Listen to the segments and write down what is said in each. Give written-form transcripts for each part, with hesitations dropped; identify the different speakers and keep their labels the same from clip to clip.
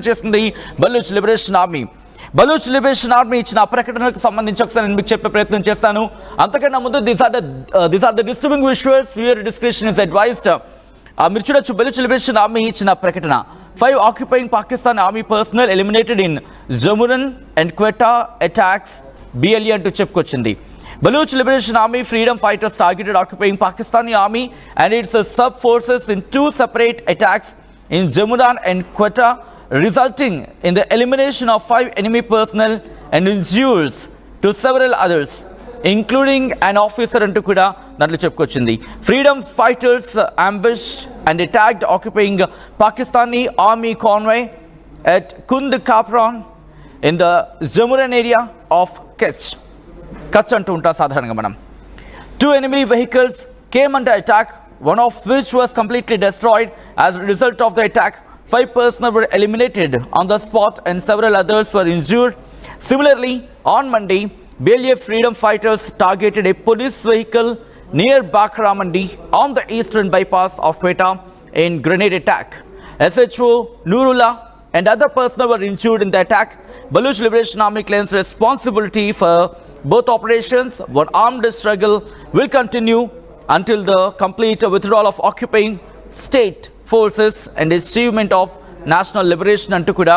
Speaker 1: చేసింది Baloch liberation army. Baloch liberation army ఇచ్చిన ప్రకటనకు సంబంధించి ఒకసారి నేను మీకు చెప్పే ప్రయత్నం చేస్తాను. అంతకన్నా ముందు these are the disturbing visuals, your description is advised. మీరు చూడొచ్చు బలూచ్ లిబరేషన్ ఆర్మీ ఇచ్చిన ప్రకటన. 5 occupying Pakistan army personnel eliminated in Jammuran and Quetta attacks BLE అంటూ చెప్పుకొచ్చింది. Baluch Liberation Army freedom fighters targeted occupying Pakistani army and its sub forces in 2 separate attacks in Jammuran and Quetta, resulting in the elimination of 5 enemy personnel and injuries to several others, including an officer అంటూ కూడా దాంట్లో చెప్పుకొచ్చింది. Freedom fighters ambushed and attacked occupying Pakistani army convoy at Kund Kapran in the Jammuran area of Kutch అంటూ ఉంటాం సాధారణంగా మనం. 2 enemy vehicles came under attack, one of which was completely destroyed. As a result of the attack, 5 personnel were eliminated on the spot and several others were injured. Similarly, on Monday, BLA freedom fighters targeted a police vehicle near Bakra Mandi on the eastern bypass of Quetta in grenade attack. SHO Nurullah and other personnel were injured in the attack. Baluch Liberation Army claims responsibility for both operations. One armed struggle will continue until the complete withdrawal of occupying state forces and achievement of national liberation అంటూ కూడా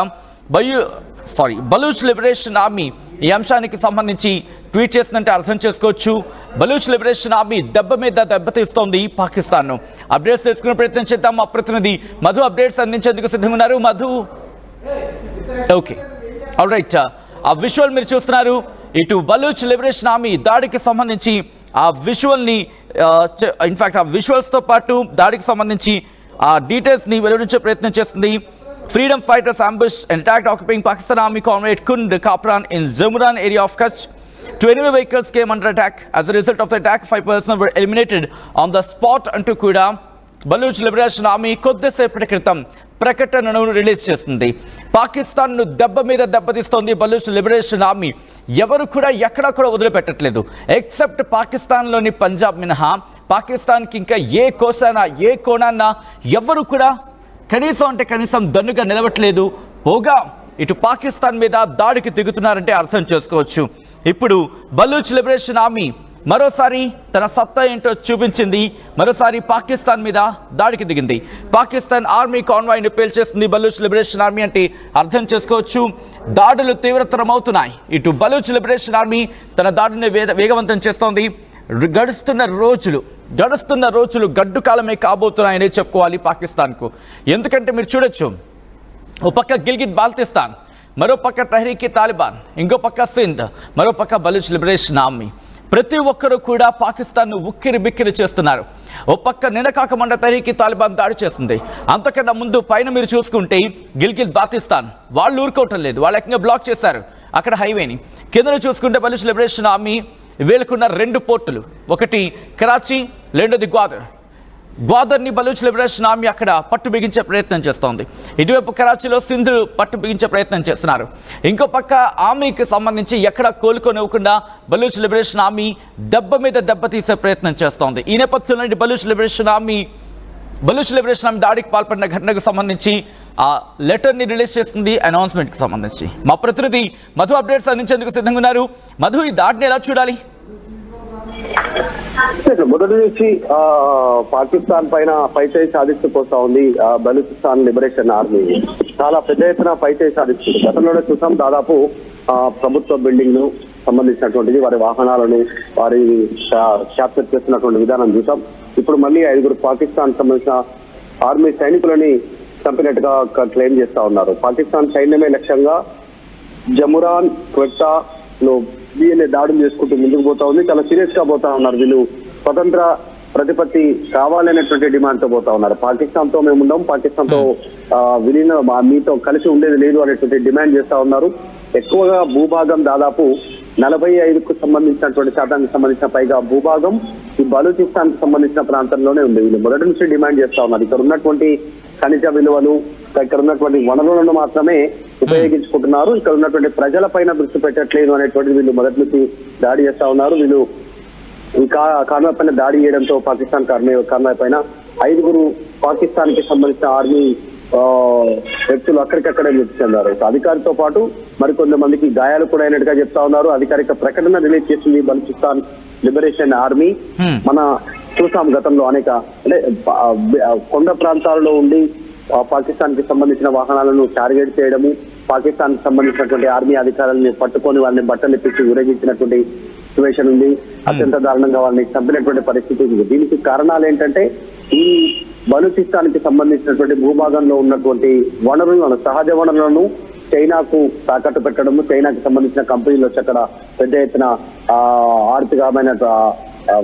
Speaker 1: Baloch liberation army ఈ అంశానికి సంబంధించి tweet చేసినట్టే అర్థం చేసుకోవచ్చు. Baloch liberation army దెబ్బ మీద దెబ్బతీస్తోంది పాకిస్తాన్ను. అప్డేట్స్ తెలుసుకునే ప్రయత్నం చేద్దాం. మా ప్రతినిధి మధు అప్డేట్స్ అందించేందుకు సిద్ధంగా ఉన్నారు. Madhu, okay, all right. ఆ విజువల్ మీరు చూస్తున్నారు. ఇటు బలూచ్ లిబరేషన్ ఆర్మీ దాడికి సంబంధించి ఆ విజువల్ని ఇన్ఫాక్ట్ ఆ విజువల్స్తో పాటు దాడికి సంబంధించి ఆ డీటెయిల్స్ని వెలువరించే ప్రయత్నం చేస్తుంది. Freedom fighters ambushed and attacked occupying Pakistan army convoy at Kund Kapran in Jammuran area of Kutch. 2 enemy vehicles came under attack. As a result of the attack, 5 persons were eliminated on the spot అంటూ కూడా Baloch liberation army కొద్దిసేపటి క్రితం ప్రకటనను release చేస్తుంది. పాకిస్తాన్ను దెబ్బ మీద దెబ్బతీస్తోంది Baloch liberation army. ఎవరు కూడా ఎక్కడా కూడా వదిలిపెట్టట్లేదు ఎక్సెప్ట్ పాకిస్తాన్లోని పంజాబ్ మినహా. పాకిస్తాన్కి ఇంకా ఏ కోణాన ఎవరు కూడా కనీసం అంటే కనీసం దన్నుగా నిలవట్లేదు. పోగా ఇటు పాకిస్తాన్ మీద దాడికి దిగుతున్నారంటే అర్థం చేసుకోవచ్చు. ఇప్పుడు బలూచ్ లిబరేషన్ ఆర్మీ మరోసారి తన సత్తా ఏంటో చూపించింది. మరోసారి పాకిస్తాన్ మీద దాడికి దిగింది. పాకిస్తాన్ ఆర్మీ కాన్వాయ్ని పేల్చేస్తుంది బలూచ్ లిబరేషన్ ఆర్మీ అంటే అర్థం చేసుకోవచ్చు. దాడులు తీవ్రతరమవుతున్నాయి. ఇటు బలూచ్ లిబరేషన్ ఆర్మీ తన దాడిని వేగవంతం చేస్తోంది. గడుస్తున్న రోజులు గడ్డు కాలమే కాబోతున్నాయని చెప్పుకోవాలి పాకిస్తాన్కు. ఎందుకంటే మీరు చూడొచ్చు, ఓ పక్క గిల్గిట్ బాల్టిస్తాన్, మరో పక్క టహ్రీక్ తాలిబాన్, ఇంకో పక్క సింధ్, మరో పక్క బలూచ్ లిబరేషన్ ఆర్మీ. ప్రతి ఒక్కరూ కూడా పాకిస్తాన్ను ఉక్కిరి బిక్కిరి చేస్తున్నారు. ఓ పక్క నినకాకమండ టహ్రీక్ తాలిబాన్ దాడి చేస్తుంది. అంతకన్నా ముందు పైన మీరు చూసుకుంటే గిల్గిట్ బాల్టిస్తాన్ వాళ్ళు ఊరుకోవటం లేదు. వాళ్ళు ఏకంగా బ్లాక్ చేశారు అక్కడ హైవేని. కింద చూసుకుంటే బలూచ్ లిబరేషన్ ఆర్మీ వీళ్ళకున్న 2 పోర్టులు, ఒకటి కరాచీ, రెండోది గ్వాదర్ని బలూచ్ లిబరేషన్ ఆర్మీ అక్కడ పట్టు బిగించే ప్రయత్నం చేస్తోంది. ఇటువైపు కరాచీలో సింధు పట్టు బిగించే ప్రయత్నం చేస్తున్నారు. ఇంకో పక్క ఆర్మీకి సంబంధించి ఎక్కడ కోలుకొనివ్వకుండా బలూచ్ లిబరేషన్ ఆర్మీ దెబ్బ మీద దెబ్బ తీసే ప్రయత్నం చేస్తోంది. ఈ నేపథ్యంలో బలూచ్ లిబరేషన్ ఆర్మీ దాడికి పాల్పడిన ఘటనకు సంబంధించి ఆ లెటర్ని రిలీజ్ చేస్తుంది అనౌన్స్మెంట్కి సంబంధించి. మా ప్రతినిధి మధు అప్డేట్స్ అందించేందుకు సిద్ధంగా ఉన్నారు. మధు, ఈ దాడిని ఎలా చూడాలి?
Speaker 2: మొదటి నుంచి పాకిస్తాన్ పైన పైచేయి సాధిస్తూ పోతా ఉంది బలూచిస్తాన్ లిబరేషన్ ఆర్మీ. చాలా పెద్ద ఎత్తున పైచేయి సాధిస్తుంది. గతంలోనే చూసాం, దాదాపు ప్రభుత్వ బిల్డింగ్ ను సంబంధించినటువంటిది, వారి వాహనాలను వారి క్యాప్చర్ చేస్తున్నటువంటి విధానం చూసాం. ఇప్పుడు మళ్ళీ 5 పాకిస్తాన్ సంబంధించిన ఆర్మీ సైనికులని చంపినట్టుగా క్లెయిమ్ చేస్తా ఉన్నారు. పాకిస్తాన్ సైన్యమే లక్ష్యంగా జమురాన్, క్వెట్టాలో వీళ్ళే దాడులు చేసుకుంటూ ముందుకు పోతా ఉంది. చాలా సీరియస్ గా పోతా ఉన్నారు. వీళ్ళు స్వతంత్ర ప్రతిపత్తి కావాలనేటువంటి డిమాండ్ తో పోతా ఉన్నారు. పాకిస్తాన్ తో మేము ఉండం, పాకిస్తాన్ తో మీతో కలిసి ఉండేది లేదు అనేటువంటి డిమాండ్ చేస్తా ఉన్నారు. ఎక్కువగా భూభాగం దాదాపు 45కు సంబంధించినటువంటి శాతానికి సంబంధించిన పైగా భూభాగం ఈ బలూచిస్తాన్ కు సంబంధించిన ప్రాంతంలోనే ఉంది. వీళ్ళు మొదటి నుంచి డిమాండ్ చేస్తా ఉన్నారు. ఇక్కడ ఉన్నటువంటి ఖనిజ విలువలు, ఇక్కడ ఉన్నటువంటి వనరులను మాత్రమే ఉపయోగించుకుంటున్నారు. ఇక్కడ ఉన్నటువంటి ప్రజల పైన దృష్టి పెట్టట్లేదు అనేటువంటిది వీళ్ళు మొదటి నుంచి దాడి చేస్తా ఉన్నారు. వీళ్ళు ఈ కాన్వాయ్ పైన దాడి చేయడంతో పాకిస్తాన్ కాన్వాయ్ పైన 5 పాకిస్తాన్ కి సంబంధించిన ఆర్మీ వ్యక్తులు అక్కడికక్కడే మృతి చెందారు. అధికారితో పాటు మరికొంతమందికి గాయాలు కూడా అయినట్టుగా చెప్తా ఉన్నారు. అధికారిక ప్రకటన రిలీజ్ చేసింది బలూచిస్తాన్ లిబరేషన్ ఆర్మీ. మన చూసాం గతంలో అనేక అంటే కొండ ప్రాంతాలలో ఉండి పాకిస్తాన్ కి సంబంధించిన వాహనాలను టార్గెట్ చేయడము, పాకిస్తాన్ కి సంబంధించినటువంటి ఆర్మీ అధికారులను పట్టుకొని వాళ్ళని బట్టలు ఇప్పించి ఊరేగించినటువంటి సిచ్యువేషన్ ఉంది. అత్యంత దారుణంగా వాళ్ళని చంపినటువంటి పరిస్థితి ఉంది. దీనికి కారణాలు ఏంటంటే ఈ బలూచిస్తాన్ కి సంబంధించినటువంటి భూభాగంలో ఉన్నటువంటి వనరులను, సహజ వనరులను చైనాకు తాకట్టు పెట్టడము, చైనాకి సంబంధించిన కంపెనీలు వచ్చి అక్కడ పెద్ద ఎత్తున ఆర్థికమైన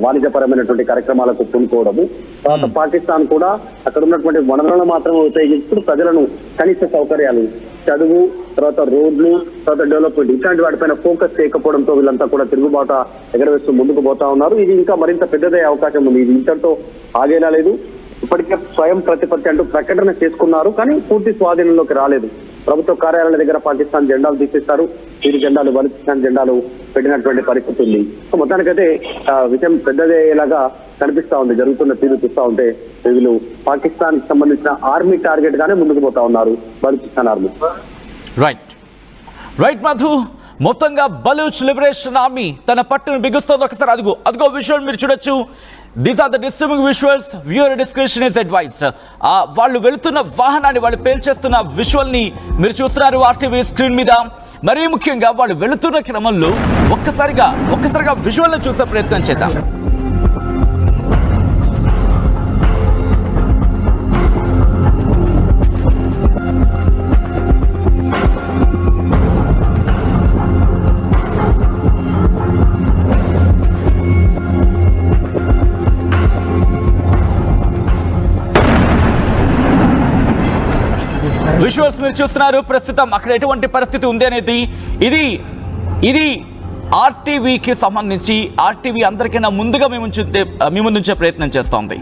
Speaker 2: వాణిజ్యపరమైనటువంటి కార్యక్రమాలకు పూనుకోవడము. తర్వాత పాకిస్తాన్ కూడా అక్కడ ఉన్నటువంటి వనరులను మాత్రమే ఉపయోగిస్తూ ప్రజలను కనీస సౌకర్యాలు, చదువు, తర్వాత రోడ్లు, తర్వాత డెవలప్మెంట్ ఇట్లాంటి వాటిపైన ఫోకస్ చేయకపోవడంతో వీళ్ళంతా కూడా తిరుగుబాట ఎగరవేస్తూ ముందుకు పోతా ఉన్నారు. ఇది ఇంకా మరింత పెద్దదయ్యే అవకాశం ఉంది. ఇది ఇంతటితో ఆగేలా లేదు. ఇప్పటికే స్వయం ప్రతిపత్తి అంటూ ప్రకటన చేసుకున్నారు, కానీ పూర్తి స్వాధీనంలోకి రాలేదు. ప్రభుత్వ కార్యాలయాల దగ్గర పాకిస్తాన్ జెండాలు తీసేస్తారు, వీరి జెండాలు బలూచిస్తాన్ జెండాలు పెట్టినటువంటి పరిస్థితి ఉంది. సో మొత్తానికైతే విషయం పెద్దదేలాగా కనిపిస్తా ఉంది. జరుగుతున్న తీరు చూస్తా ఉంటే వీళ్ళు పాకిస్తాన్ కి సంబంధించిన ఆర్మీ టార్గెట్ గానే ముందుకు పోతా ఉన్నారు బలూచిస్తాన్ ఆర్మీ.
Speaker 1: రైట్ మధు, మొత్తంగా బలూచ్ లిబరేషన్ ఆర్మీ తన పట్టును బిగుస్తుంది. ఒకసారి అదిగో విజువల్ మీరు చూడొచ్చు. These are the disturbing visuals, viewer description is advised. వాళ్ళు వెళుతున్న వాహనాన్ని, వాళ్ళు పేల్చేస్తున్న విజువల్ ని మీరు చూస్తున్నారు ఆర్టీవీ స్క్రీన్ మీద. మరీ ముఖ్యంగా వాళ్ళు వెళుతున్న క్రమంలో ఒక్కసారిగా విజువల్ ని చూసే ప్రయత్నం చేద్దాం. విజువల్స్ మీరు చూస్తున్నారు. ప్రస్తుతం అక్కడ ఎటువంటి పరిస్థితి ఉంది అనేది ఇది ఆర్టీవీకి సంబంధించి ఆర్టీవీ అందరికైనా ముందుగా మీ ముందుంచే ప్రయత్నం చేస్తోంది.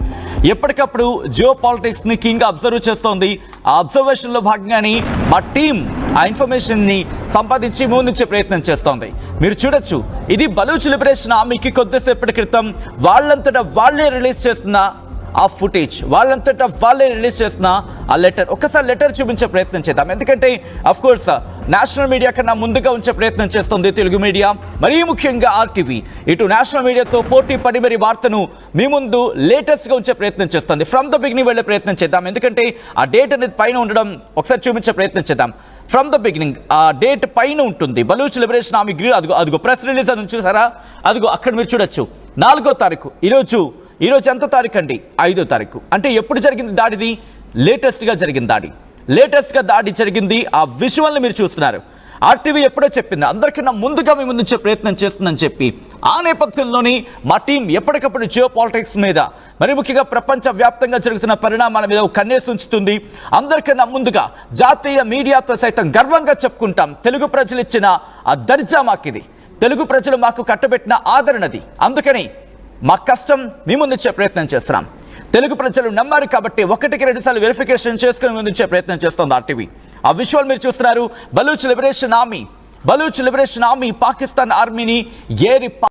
Speaker 1: ఎప్పటికప్పుడు జియో పాలిటిక్స్ ని కింగ్ అబ్జర్వ్ చేస్తోంది. ఆ అబ్జర్వేషన్ లో భాగంగానే మా టీం ఆ ఇన్ఫర్మేషన్ ని సంపాదించి ముందుంచే ప్రయత్నం చేస్తోంది. మీరు చూడొచ్చు, ఇది బలూచ్ లిబరేషన్ ఆర్మీకి కొద్దిసేపటి క్రితం వాళ్ళంతటా వాళ్ళే రిలీజ్ చేస్తున్న ఆ ఫుటేజ్, వాళ్ళంతటా వాళ్ళే రిలీజ్ చేసిన ఆ లెటర్. ఒక్కసారి లెటర్ చూపించే ప్రయత్నం చేద్దాం. ఎందుకంటే అఫ్ కోర్స్ నేషనల్ మీడియా కన్నా ముందుగా ఉంచే ప్రయత్నం చేస్తుంది తెలుగు మీడియా, మరీ ముఖ్యంగా ఆర్టీవీ. ఇటు నేషనల్ మీడియాతో పోటీ పడి మరి వార్తను మీ ముందు లేటెస్ట్ గా ఉంచే ప్రయత్నం చేస్తుంది. ఫ్రమ్ ద బిగినింగ్ వెళ్ళే ప్రయత్నం చేద్దాం. ఎందుకంటే ఆ డేట్ అనేది పైన ఉండడం ఒకసారి చూపించే ప్రయత్నం చేద్దాం. ఫ్రమ్ ద బిగినింగ్ ఆ డేట్ పైన ఉంటుంది. బలూచ్ లిబరేషన్ ఆర్మీ అదిగో ప్రెస్ రిలీజ్ అని చూసారా, అదిగో అక్కడ మీరు చూడొచ్చు. 4వ తారీఖు ఈరోజు ఎంత తారీఖు అండి? 5వ తారీఖు. అంటే ఎప్పుడు జరిగింది దాడిది? లేటెస్ట్గా దాడి జరిగింది. ఆ విజువల్ని మీరు చూస్తున్నారు. ఆర్టీవీ ఎప్పుడో చెప్పింది, అందరికన్నా ముందుగా మీ ముందుంచే ప్రయత్నం చేస్తుందని చెప్పి. ఆ నేపథ్యంలోని మా టీం ఎప్పటికప్పుడు జియో పాలిటిక్స్ మీద, మరి ముఖ్యంగా ప్రపంచ వ్యాప్తంగా జరుగుతున్న పరిణామాల మీద కన్నేసి ఉంచుతుంది. అందరికన్నా ముందుగా జాతీయ మీడియాతో సైతం గర్వంగా చెప్పుకుంటాం, తెలుగు ప్రజలు ఇచ్చిన ఆ దర్జా మాకిది, తెలుగు ప్రజలు మాకు కట్టబెట్టిన ఆదరణది. అందుకని మా కష్టం మీ ముందుంచే ప్రయత్నం చేస్తున్నాం. తెలుగు ప్రజలు నమ్మారు కాబట్టి 1కి 2 సార్లు వెరిఫికేషన్ చేసుకుని ముందుంచే ప్రయత్నం చేస్తోంది ఆర్టీవీ. ఆ విజువల్ మీరు చూస్తున్నారు. బలూచ్ లిబరేషన్ ఆర్మీ పాకిస్తాన్ ఆర్మీని ఏరి